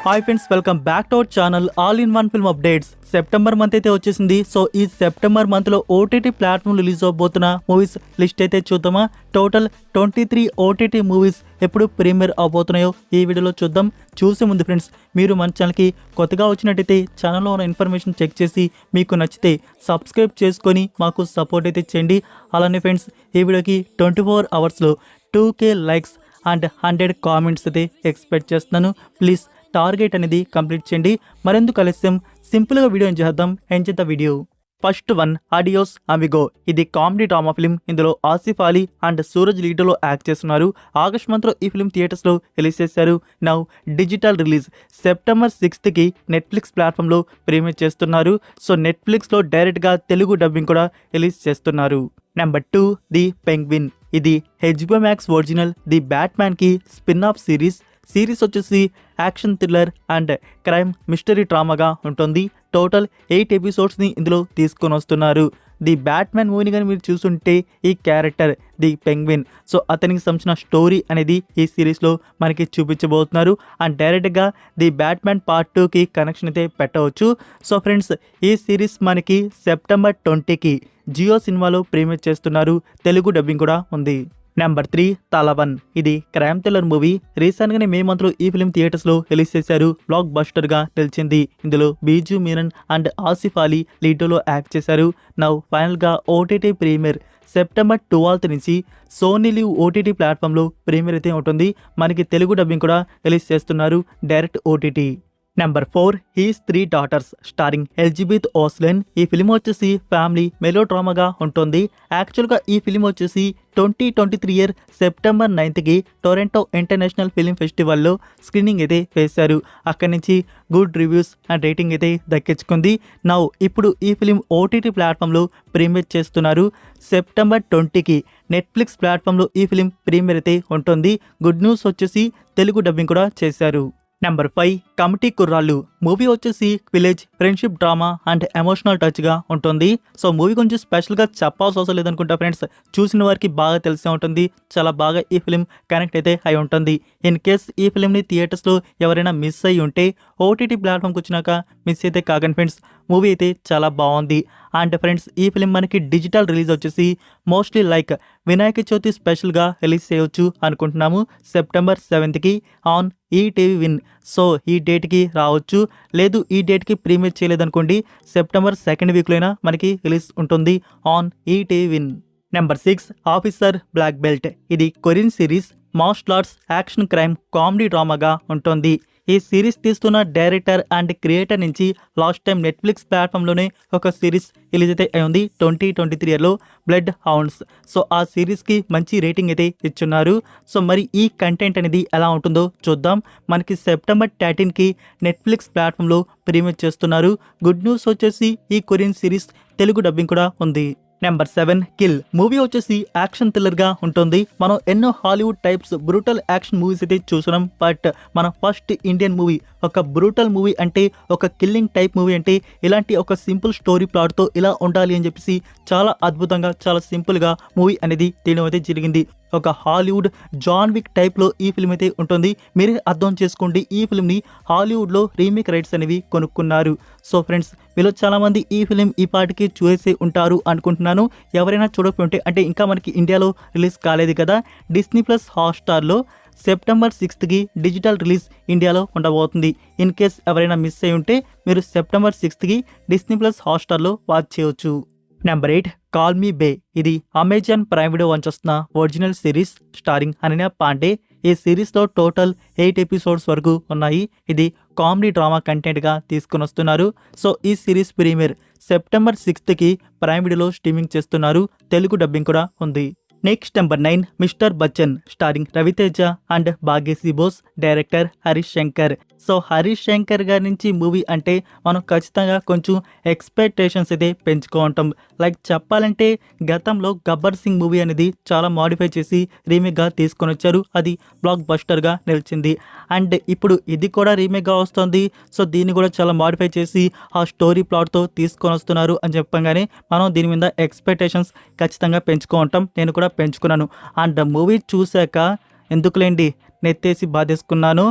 Hi friends, welcome back to our channel all in one film updates. September month అయితే వచ్చేసింది. So ఈ September month లో OTT platform release అవబోతున్న movies list అయితే చూద్దామా. Total 23 OTT movies ఎప్పుడు premiere అవబోతున్నాయో ఈ వీడియోలో చూద్దాం. చూసే ముందు ఫ్రెండ్స్, మీరు మన ఛానల్కి కొత్తగా వచ్చినట్టయితే ఛానల్లో ఉన్న ఇన్ఫర్మేషన్ చెక్ చేసి మీకు నచ్చితే సబ్స్క్రైబ్ చేసుకొని మాకు సపోర్ట్ అయితే చేయండి. అలానే ఫ్రెండ్స్, ఈ వీడియోకి 24 అవర్స్లో 2K లైక్స్ అండ్ 100 కామెంట్స్ అయితే ఎక్స్పెక్ట్ చేస్తున్నాను. ప్లీజ్ టార్గెట్ అనేది కంప్లీట్ చేయండి. మరెందుకు ఆలస్యం, సింపుల్గా వీడియో చేద్దాం. Enjoy the video. First one, adios amigo. ఇది కామెడీ డ్రామా ఫిల్మ్. ఇందులో ఆసిఫ్ అలీ అండ్ సూరజ్ లీడర్లో యాక్ట్ చేస్తున్నారు. ఆగస్ట్ మంత్లో ఈ ఫిల్మ్ థియేటర్స్లో రిలీజ్ చేశారు. నౌ డిజిటల్ రిలీజ్ సెప్టెంబర్ 6కి నెట్ఫ్లిక్స్ ప్లాట్ఫామ్లో ప్రీమియర్ చేస్తున్నారు. సో నెట్ఫ్లిక్స్లో డైరెక్ట్గా తెలుగు డబ్బింగ్ కూడా రిలీజ్ చేస్తున్నారు. Number 2, the penguin. ఇది HBO Max ఒరిజినల్ ది బ్యాట్మ్యాన్కి స్పిన్ ఆఫ్ సిరీస్ వచ్చేసి action thriller and crime mystery డ్రామాగా ఉంటుంది. టోటల్ 8 ఎపిసోడ్స్ని ఇందులో తీసుకొని వస్తున్నారు. ది బ్యాట్మ్యాన్ మూవీని కానీ మీరు చూస్తుంటే ఈ క్యారెక్టర్ ది పెంగ్విన్, సో అతనికి సంబంధించిన స్టోరీ అనేది ఈ సిరీస్లో మనకి చూపించబోతున్నారు. అండ్ డైరెక్ట్గా ది బ్యాట్మ్యాన్ పార్ట్ 2కి కనెక్షన్ అయితే పెట్టవచ్చు. సో ఫ్రెండ్స్, ఈ సిరీస్ మనకి సెప్టెంబర్ 20కి జియో సినిమాలో ప్రీమియర్ చేస్తున్నారు. తెలుగు డబ్బింగ్ కూడా ఉంది. నెంబర్ 3, తలవన్. ఇది క్రైమ్ థ్రిల్లర్ మూవీ. రీసెంట్గానే మే మంత్లో ఈ ఫిల్మ్ థియేటర్స్లో రిలీజ్ చేశారు. బ్లాక్ బస్టర్గా నిలిచింది. ఇందులో బీజు మీనన్ అండ్ ఆసిఫ్ అలీ లీడ్లో యాక్ట్ చేశారు. నౌ ఫైనల్గా ఓటీటీ ప్రీమియర్ సెప్టెంబర్ 12 నుంచి సోనీ లివ్ ఓటీటీ ప్లాట్ఫామ్లో ప్రీమియర్ అయితే ఉంటుంది. మనకి తెలుగు డబ్బింగ్ కూడా రిలీజ్ చేస్తున్నారు direct OTT. Number 4, his 3 daughters starring Elizabeth ఓస్లెన్. ఈ ఫిలిం వచ్చేసి ఫ్యామిలీ మెలో డ్రామాగా ఉంటుంది. యాక్చువల్గా ఈ ఫిలిం వచ్చేసి 2023 ఇయర్ సెప్టెంబర్ 9కి టొరంటో ఇంటర్నేషనల్ ఫిలిం ఫెస్టివల్లో స్క్రీనింగ్ అయితే వేశారు. అక్కడి నుంచి గుడ్ రివ్యూస్ అండ్ రేటింగ్ అయితే దక్కించుకుంది. నౌ ఇప్పుడు ఈ ఫిలిం ఓటీటీ ప్లాట్ఫామ్లో ప్రీమియర్ చేస్తున్నారు. సెప్టెంబర్ 20కి నెట్ఫ్లిక్స్ ప్లాట్ఫామ్లో ఈ ఫిలిం ప్రీమియర్ అయితే ఉంటుంది. గుడ్ న్యూస్ వచ్చేసి తెలుగు డబ్బింగ్ కూడా చేశారు. Number 5, committee Kurrollu. మూవీ వచ్చేసి village friendship drama and emotional టచ్గా ఉంటుంది. సో మూవీ గురించి స్పెషల్గా చెప్పాల్సిన అవసరం లేదనుకుంటా ఫ్రెండ్స్. చూసిన వారికి బాగా తెలిసే ఉంటుంది. చాలా బాగా ఈ ఫిలిం కనెక్ట్ అయితే అయి ఉంటుంది. ఇన్ కేస్ ఈ ఫిలింని థియేటర్స్లో ఎవరైనా మిస్ అయ్యి ఉంటే ఓటీటీ ప్లాట్ఫామ్కి వచ్చినాక మిస్ అయితే కాకండి ఫ్రెండ్స్. మూవీ అయితే చాలా బాగుంది. అండ్ ఫ్రెండ్స్, ఈ ఫిలిం మనకి డిజిటల్ రిలీజ్ వచ్చేసి మోస్ట్లీ లైక్ వినాయక చవితి స్పెషల్గా రిలీజ్ చేయవచ్చు అనుకుంటున్నాము. సెప్టెంబర్ 7కి ఆన్ ఈటీవీ విన్. సో ఈ డేట్కి రావచ్చు. లేదు ఈ డేట్కి ప్రీమియర్ చేయలేదనుకోండి, సెప్టెంబర్ 2nd వీక్లో అయినా మనకి రిలీజ్ ఉంటుంది on ETV win. Number 6, officer black belt. ఇది Korean series martial arts action crime comedy డ్రామాగా ఉంటుంది. ఈ సిరీస్ తీస్తున్న డైరెక్టర్ అండ్ క్రియేటర్ నుంచి లాస్ట్ టైం నెట్ఫ్లిక్స్ ప్లాట్ఫామ్లోనే ఒక సిరీస్ రిలీజ్ అయితే అయింది 2023 ఇయర్లో, బ్లడ్ హౌండ్స్. సో ఆ సిరీస్కి మంచి రేటింగ్ అయితే ఇచ్చున్నారు. సో మరి ఈ కంటెంట్ అనేది ఎలా ఉంటుందో చూద్దాం. మనకి సెప్టెంబర్ 13కి నెట్ఫ్లిక్స్ ప్లాట్ఫామ్లో ప్రీమియర్ చేస్తున్నారు. గుడ్ న్యూస్ వచ్చేసి ఈ కొరియన్ సిరీస్ తెలుగు డబ్బింగ్ కూడా ఉంది. Number 7, kill. మూవీ వచ్చేసి యాక్షన్ థ్రిల్లర్గా ఉంటుంది. మనం ఎన్నో Hollywood types brutal action movies అయితే చూసినాం. బట్ మన ఫస్ట్ ఇండియన్ మూవీ ఒక బ్రూటల్ మూవీ అంటే, ఒక కిల్లింగ్ టైప్ మూవీ అంటే ఇలాంటి ఒక సింపుల్ స్టోరీ ప్లాట్తో ఇలా ఉండాలి అని చెప్పేసి చాలా అద్భుతంగా చాలా సింపుల్గా మూవీ అనేది తీయడం అయితే జరిగింది. ఒక హాలీవుడ్ జాన్ విక్ టైప్లో ఈ ఫిల్మ్ అయితే ఉంటుంది. మీరే అర్థం చేసుకోండి, ఈ ఫిల్మ్ని హాలీవుడ్లో రీమేక్ రైట్స్ అనేవి కొనుక్కున్నారు. సో ఫ్రెండ్స్, మీలో చాలామంది ఈ ఫిలిం ఈ పాటికి చూసే ఉంటారు అనుకుంటున్నాను. ఎవరైనా చూడకపోతే, అంటే ఇంకా మనకి ఇండియాలో రిలీజ్ కాలేదు కదా, డిస్నీ ప్లస్ హాట్స్టార్లో సెప్టెంబర్ 6కి డిజిటల్ రిలీజ్ ఇండియాలో ఉండబోతుంది. ఇన్ కేస్ ఎవరైనా మిస్ అయి ఉంటే మీరు సెప్టెంబర్ 6కి డిస్నీ ప్లస్ హాట్స్టార్లో వాచ్ చేయవచ్చు. నెంబర్ 8, కాల్ మీ బే. ఇది అమెజాన్ ప్రైమ్ వీడియో నుంచి వస్తున్న original series starring Ananya Pandey. ఈ సిరీస్లో టోటల్ 8 ఎపిసోడ్స్ వరకు ఉన్నాయి. ఇది కామెడీ డ్రామా కంటెంట్గా తీసుకుని వస్తున్నారు. సో ఈ సిరీస్ ప్రీమియర్ సెప్టెంబర్ 6కి ప్రైమ్ వీడియోలో స్ట్రీమింగ్ చేస్తున్నారు. తెలుగు డబ్బింగ్ కూడా ఉంది. Next number 9, mister Bachchan starring Ravi Teja and Bhagyashri Borse. Director Harish Shankar. So Harish Shankar గారి నుంచి మూవీ అంటే మనం ఖచ్చితంగా కొంచెం ఎక్స్పెక్టేషన్స్ అయితే పెంచుకుంటాం. లైక్ చెప్పాలంటే గతంలో గబ్బర్ సింగ్ మూవీ అనేది చాలా మాడిఫై చేసి రీమేక్గా తీసుకొని వచ్చారు. అది బ్లాక్ బస్టర్గా నిలిచింది. అండ్ ఇప్పుడు ఇది కూడా రీమేక్గా వస్తుంది. సో దీన్ని కూడా చాలా మాడిఫై చేసి ఆ స్టోరీ ప్లాట్తో తీసుకొని వస్తున్నారు అని చెప్పగానే మనం దీని మీద ఎక్స్పెక్టేషన్స్ ఖచ్చితంగా పెంచుకుంటాం. నేను కూడా పెంచుకున్నాను. అండ్ మూవీ చూశాక ఎందుకులేండి నెత్తేసి బాధేసుకున్నాను.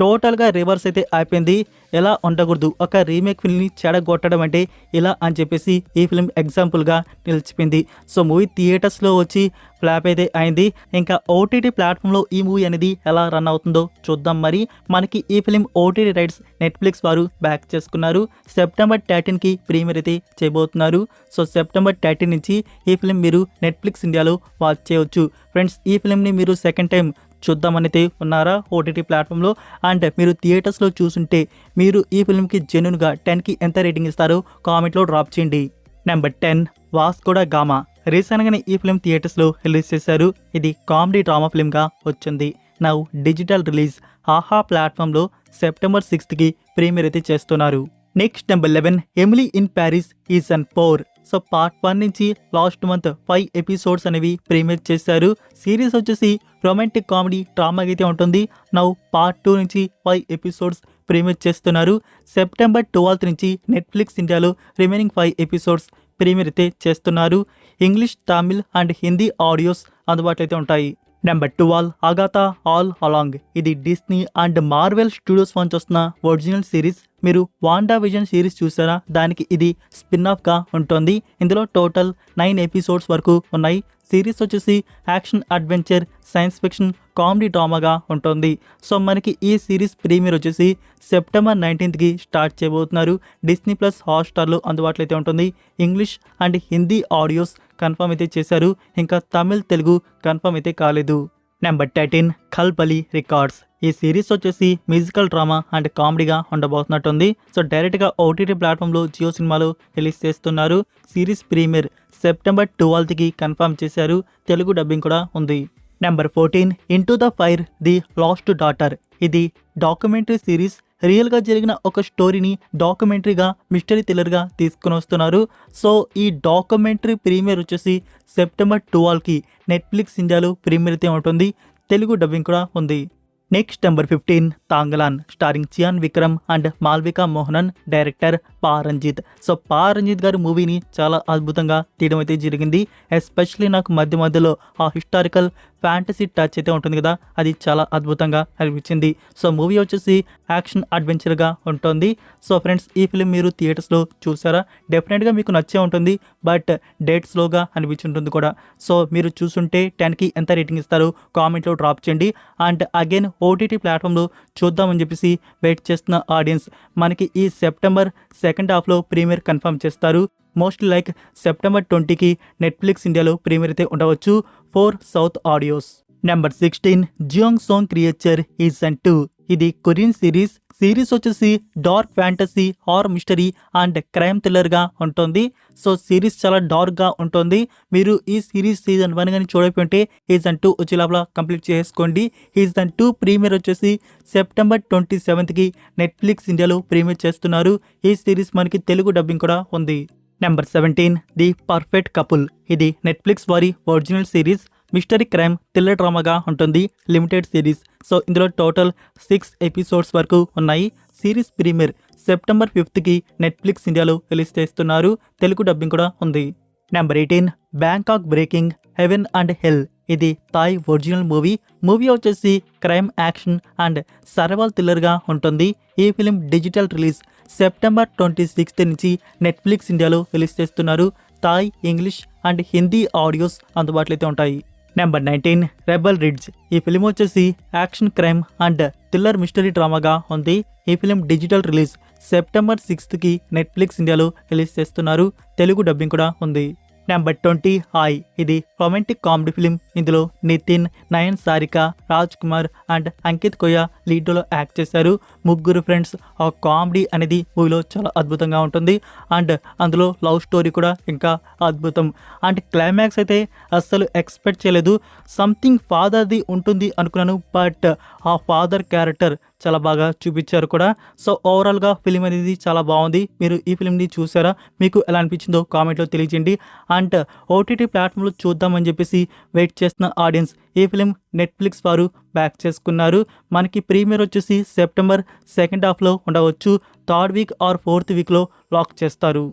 టోటల్గా రివర్స్ అయితే అయిపోయింది. ఎలా ఉండకూడదు, ఒక రీమేక్ ఫిల్మ్ని చెడగొట్టడం అంటే ఇలా అని చెప్పేసి ఈ ఫిల్మ్ ఎగ్జాంపుల్గా నిలిచిపోయింది. సో మూవీ థియేటర్స్లో వచ్చి ఫ్లాప్ అయితే అయింది. ఇంకా ఓటీటీ ప్లాట్ఫామ్లో ఈ మూవీ అనేది ఎలా రన్ అవుతుందో చూద్దాం. మరి మనకి ఈ ఫిల్మ్ ఓటీటీ రైట్స్ నెట్ఫ్లిక్స్ వారు బ్యాక్ చేసుకున్నారు. సెప్టెంబర్ 13కి ప్రీమియర్ అయితే చేయబోతున్నారు. సో సెప్టెంబర్ 13 నుంచి ఈ ఫిల్మ్ మీరు నెట్ఫ్లిక్స్ ఇండియాలో వాచ్ చేయవచ్చు. ఫ్రెండ్స్, ఈ ఫిల్మ్ని మీరు సెకండ్ టైం చూద్దామనైతే ఉన్నారా ఓటీటీ ప్లాట్ఫామ్లో? అండ్ మీరు థియేటర్స్లో చూసుంటే మీరు ఈ ఫిల్మ్కి జెన్యున్గా 10కి ఎంత రేటింగ్ ఇస్తారో కామెంట్లో డ్రాప్ చేయండి. Number 10, Vasco da gamma. రీసెంట్గానే ఈ ఫిల్మ్ థియేటర్స్లో రిలీజ్ చేశారు. ఇది కామెడీ డ్రామా ఫిల్మ్గా వచ్చింది. నౌ డిజిటల్ రిలీజ్ ఆహా ప్లాట్ఫామ్లో సెప్టెంబర్ 6కి ప్రీమియర్ అయితే చేస్తున్నారు. Next number 11, Emily in Paris season 4. So part 1 నుంచి లాస్ట్ మంత్ 5 ఎపిసోడ్స్ అనేవి ప్రీమియర్ చేశారు. సిరీస్ వచ్చేసి రొమాంటిక్ కామెడీ డ్రామా అయితే ఉంటుంది. నౌ పార్ట్ 2 నుంచి 5 ఎపిసోడ్స్ ప్రీమియర్ చేస్తున్నారు. సెప్టెంబర్ 12 నుంచి నెట్ఫ్లిక్స్ ఇండియాలో రిమైనింగ్ 5 ఎపిసోడ్స్ ప్రీమియర్ అయితే చేస్తున్నారు. English, Tamil and Hindi audios అందుబాటులో అయితే ఉంటాయి. Number 12, Agatha all along. ఇది డిస్నీ అండ్ మార్వెల్ స్టూడియోస్ నుంచి వస్తున్న ఒరిజినల్ సిరీస్. మీరు వాండా విజన్ సిరీస్ చూసారా? దానికి ఇది స్పిన్ ఆఫ్గా ఉంటుంది. ఇందులో టోటల్ 9 ఎపిసోడ్స్ వరకు ఉన్నాయి. సిరీస్ వచ్చేసి action, adventure, science fiction, comedy డ్రామాగా ఉంటుంది. సో మనకి ఈ సిరీస్ ప్రీమియర్ వచ్చేసి సెప్టెంబర్ 19కి స్టార్ట్ చేయబోతున్నారు. డిస్నీ ప్లస్ హాట్స్టార్లో అందుబాటులో అయితే ఉంటుంది. English and Hindi audios confirm అయితే చేశారు. ఇంకా తమిళ్, తెలుగు కన్ఫర్మ్ అయితే కాలేదు. Number 13, Khalbali records. ఈ సిరీస్ వచ్చేసి మ్యూజికల్ డ్రామా అండ్ కామెడీగా ఉండబోతున్నట్టుంది. సో డైరెక్ట్గా ఓటీటీ ప్లాట్ఫామ్లో జియో సినిమాలో రిలీజ్ చేస్తున్నారు. సిరీస్ ప్రీమియర్ సెప్టెంబర్ 12కి కన్ఫర్మ్ చేశారు. తెలుగు డబ్బింగ్ కూడా ఉంది. Number 14, into the fire the last daughter. ఇది డాక్యుమెంటరీ సిరీస్. రియల్గా జరిగిన ఒక స్టోరీని డాక్యుమెంటరీగా, మిస్టరీ థ్రిల్లర్గా తీసుకుని వస్తున్నారు. సో ఈ డాక్యుమెంటరీ ప్రీమియర్ వచ్చేసి సెప్టెంబర్ 12కి నెట్ఫ్లిక్స్ ఇండియాలో ప్రీమియర్ అయితే ఉంటుంది. తెలుగు డబ్బింగ్ కూడా ఉంది. Next number 15, Thangalaan. Starring Chiyaan Vikram and Malavika Mohanan. Director Paranjith. So Paranjith గారి మూవీని చాలా అద్భుతంగా తీయడం అయితే జరిగింది. ఎస్పెషల్లీ నాకు మధ్యలో ఆ హిస్టారికల్ ఫ్యాంటసీ టచ్ అయితే ఉంటుంది కదా, అది చాలా అద్భుతంగా అనిపించింది. సో మూవీ వచ్చేసి యాక్షన్ అడ్వెంచర్గా ఉంటుంది. సో ఫ్రెండ్స్, ఈ ఫిలిం మీరు థియేటర్స్లో చూసారా? డెఫినెట్గా మీకు నచ్చే ఉంటుంది. బట్ డేట్ స్లోగా అనిపించుంటుంది కూడా. సో మీరు చూసుంటే 10కి ఎంత రేటింగ్ ఇస్తారో కామెంట్లో డ్రాప్ చేయండి. అండ్ అగైన్ ఓటీటీ ప్లాట్ఫామ్లో చూద్దామని చెప్పేసి వెయిట్ చేస్తున్న ఆడియన్స్, మనకి ఈ సెప్టెంబర్ సెకండ్ హాఫ్లో ప్రీమియర్ కన్ఫర్మ్ చేస్తారు. మోస్ట్లీ లైక్ సెప్టెంబర్ 20కి నెట్ఫ్లిక్స్ ఇండియాలో ప్రీమియర్ అయితే ఉండవచ్చు. 4 south audios. Number 16, Gyeongseong creature season 2. ఇది కొరియన్ సిరీస్. సిరీస్ వచ్చేసి dark fantasy, horror mystery and crime థ్రిల్లర్గా ఉంటుంది. సో సిరీస్ చాలా డార్క్గా ఉంటుంది. మీరు ఈ సిరీస్ సీజన్ 1 కానీ చూడకపోతే సీజన్ 2 వచ్చే లోపల కంప్లీట్ చేసుకోండి. సీజన్ 2 ప్రీమియర్ వచ్చేసి సెప్టెంబర్ 27కి నెట్ఫ్లిక్స్ ఇండియాలో ప్రీమియర్ చేస్తున్నారు. ఈ సిరీస్ మనకి తెలుగు డబ్బింగ్ కూడా ఉంది. Number 17, the perfect couple. ఇది నెట్ఫ్లిక్స్ వారి original series. Mystery crime thriller డ్రామాగా ఉంటుంది. Limited series. సో ఇందులో టోటల్ 6 ఎపిసోడ్స్ వరకు ఉన్నాయి. సిరీస్ ప్రీమియర్ సెప్టెంబర్ 5కి నెట్ఫ్లిక్స్ ఇండియాలో రిలీజ్ చేస్తున్నారు. తెలుగు డబ్బింగ్ కూడా ఉంది. Number 18, Bangkok breaking heaven and hell. ఇది థాయ్ ఒరిజినల్ మూవీ వచ్చేసి క్రైమ్, యాక్షన్ అండ్ సర్వైవల్ థ్రిల్లర్గా ఉంటుంది. ఈ ఫిలిం డిజిటల్ రిలీజ్ సెప్టెంబర్ 26 నుంచి నెట్ఫ్లిక్స్ ఇండియాలో రిలీజ్ చేస్తున్నారు. Thai, English and Hindi audios అందుబాటులో అయితే ఉంటాయి. Number 19, rebel ridge. ఈ ఫిలిం వచ్చేసి action, crime and thriller mystery డ్రామాగా ఉంది. ఈ ఫిలిం డిజిటల్ రిలీజ్ సెప్టెంబర్ 6కి నెట్ఫ్లిక్స్ ఇండియాలో రిలీజ్ చేస్తున్నారు. తెలుగు డబ్బింగ్ కూడా ఉంది. Number 20, hi. ఇది రొమాంటిక్ కామెడీ ఫిలిం. ఇందులో నితిన్, నయన్, సారిక, రాజ్ కుమార్ అండ్ అంకిత్ కొయ్య లీడ్లో యాక్ట్ చేశారు. ముగ్గురు ఫ్రెండ్స్. ఆ కామెడీ అనేది మూవీలో చాలా అద్భుతంగా ఉంటుంది. అండ్ అందులో లవ్ స్టోరీ కూడా ఇంకా అద్భుతం. అండ్ క్లైమాక్స్ అయితే అస్సలు ఎక్స్పెక్ట్ చేయలేదు. సంథింగ్ ఫాదర్ది ఉంటుంది అనుకున్నాను, బట్ ఆ ఫాదర్ క్యారెక్టర్ చాలా బాగా చూపించారు కూడా. సో ఓవరాల్గా ఫిలిం అనేది చాలా బాగుంది. మీరు ఈ ఫిలింని చూసారా? మీకు ఎలా అనిపించిందో కామెంట్లో తెలియజేయండి. అండ్ ఓటీటీ ప్లాట్ఫామ్లో చూద్దామని చెప్పేసి వెయిట్ చేస్తున్న ఆడియన్స్, ఈ ఫిలిం నెట్ఫ్లిక్స్ వారు బ్యాక్ చేసుకున్నారు. మనకి ప్రీమియర్ వచ్చేసి సెప్టెంబర్ సెకండ్ హాఫ్లో ఉండవచ్చు. 3rd వీక్ ఆర్ 4th వీక్లో లాక్ చేస్తారు.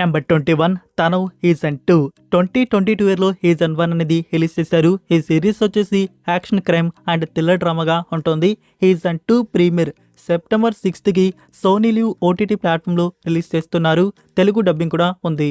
నెంబర్ 21 తను సీజన్ 2 2022 ఇయర్లో సీజన్ 1 అనేది రిలీజ్ చేశారు. ఈ సిరీస్ వచ్చేసి యాక్షన్ క్రైమ్ అండ్ థ్రిల్లర్ డ్రామాగా ఉంటుంది. సీజన్ 2 ప్రీమియర్ సెప్టెంబర్ 6కి సోనీ లివ్ ఓటీటీ ప్లాట్ఫామ్లో రిలీజ్ చేస్తున్నారు. తెలుగు డబ్బింగ్ కూడా ఉంది.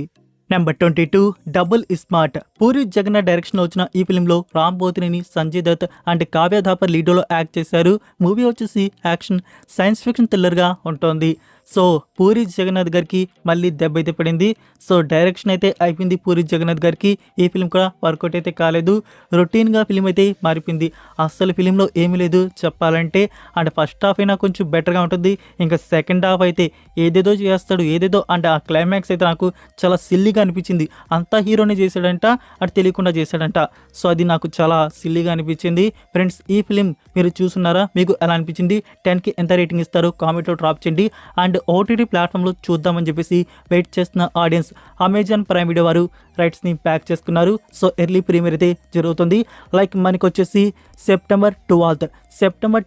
Number 22 double smart Puri Jagannadh direction వచ్చిన ఈ ఫిల్మ్లో రామ్ పోతినేని, సంజయ్ దత్ అండ్ కావ్య థాపర్ లీడోలో యాక్ట్ చేశారు. మూవీ వచ్చేసి యాక్షన్ సైన్స్ ఫిక్షన్ థ్రిల్లర్గా ఉంటుంది. సో పూరి జగన్నాథ్ గారికి మళ్ళీ దెబ్బ అయితే పడింది. సో డైరెక్షన్ అయితే అయిపోయింది పూరి జగన్నాథ్ గారికి. ఈ ఫిల్మ్ కూడా వర్కౌట్ అయితే కాలేదు. రొటీన్గా ఫిలిం అయితే మారిపోయింది. అస్సలు ఫిలింలో ఏమీ లేదు చెప్పాలంటే. అండ్ ఫస్ట్ హాఫ్ అయినా కొంచెం బెటర్గా ఉంటుంది. ఇంకా సెకండ్ హాఫ్ అయితే ఏదేదో చేస్తాడు, ఏదేదో అంటే ఆ క్లైమాక్స్ అయితే నాకు చాలా సిల్లీగా అనిపించింది. అంతా హీరోనే చేశాడంట, అటు తెలియకుండా చేశాడంట. సో అది నాకు చాలా సిల్లీగా అనిపించింది. ఫ్రెండ్స్, ఈ ఫిలిం మీరు చూస్తున్నారా? మీకు ఎలా అనిపించింది? 10కి ఎంత రేటింగ్ ఇస్తారు? కామెంట్లో డ్రాప్ చేయండి. అండ్ ఓటీటీ ప్లాట్ఫామ్లో చూద్దామని చెప్పేసి వెయిట్ చేస్తున్న ఆడియన్స్ అమెజాన్ ప్రైమ్ వీడియో వారు రైట్స్ని ప్యాక్ చేసుకున్నారు. సో ఎర్లీ ప్రీమియర్ అయితే జరుగుతుంది. లైక్ మనకి వచ్చేసి సెప్టెంబర్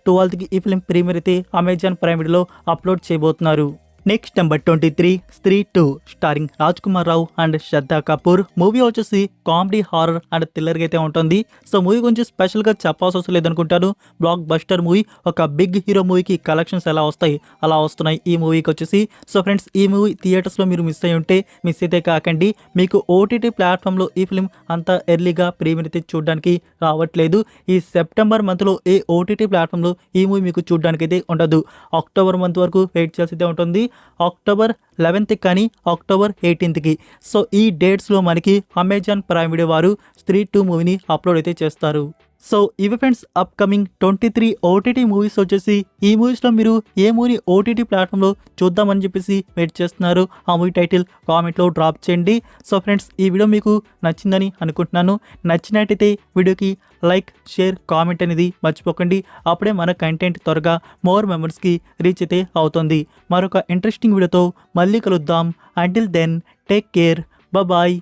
12కి ఈ ఫిలిం ప్రీమియర్ అయితే అమెజాన్ ప్రైమ్ వీడియోలో అప్లోడ్ చేయబోతున్నారు. Next number 23 Stree 2 starring Raj Kumar Rao and Shraddha Kapoor. Movie వచ్చేసి కామెడీ, హారర్ అండ్ థ్రిల్లర్గా అయితే ఉంటుంది. సో మూవీ గురించి స్పెషల్గా చెప్పాల్సి అవసరం లేదనుకుంటాను. Blockbuster movie. ఒక బిగ్ హీరో మూవీకి కలెక్షన్స్ ఎలా వస్తాయి అలా వస్తున్నాయి ఈ మూవీకి వచ్చేసి. సో ఫ్రెండ్స్, ఈ మూవీ థియేటర్స్లో మీరు మిస్ అయ్యి ఉంటే మిస్ అయితే కాకండి. మీకు ఓటీటీ ప్లాట్ఫామ్లో ఈ ఫిలిం అంత ఎర్లీగా ప్రీమియర్ అయితే చూడడానికి రావట్లేదు. ఈ సెప్టెంబర్ మంత్లో ఏ ఓటీటీ ప్లాట్ఫామ్లో ఈ మూవీ మీకు చూడడానికి అయితే ఉండదు. అక్టోబర్ మంత్ వరకు వెయిట్ చేసి అయితే ఉంటుంది. అక్టోబర్ 11th కానీ అక్టోబర్ 18కి. సో ఈ డేట్స్లో మనకి అమెజాన్ ప్రైమ్ వీడియో వారు స్త్రీ 2 మూవీని అప్లోడ్ అయితే చేస్తారు. సో ఇవి ఫ్రెండ్స్ అప్కమింగ్ 23 ఓటీటీ మూవీస్ వచ్చేసి. ఈ మూవీస్లో మీరు ఏ మూవీ ఓటీటీ ప్లాట్ఫామ్లో చూద్దామని చెప్పేసి వెయిట్ చేస్తున్నారు? ఆ మూవీ టైటిల్ కామెంట్లో డ్రాప్ చేయండి. సో ఫ్రెండ్స్, ఈ వీడియో మీకు నచ్చిందని అనుకుంటున్నాను. నచ్చినట్టయితే వీడియోకి లైక్, షేర్, కామెంట్ అనేది మర్చిపోకండి. అప్పుడే మన కంటెంట్ త్వరగా మోర్ మెంబర్స్కి రీచ్ అయితే అవుతుంది. మరొక ఇంట్రెస్టింగ్ వీడియోతో మళ్ళీ కలుద్దాం. Until then take care. Bye.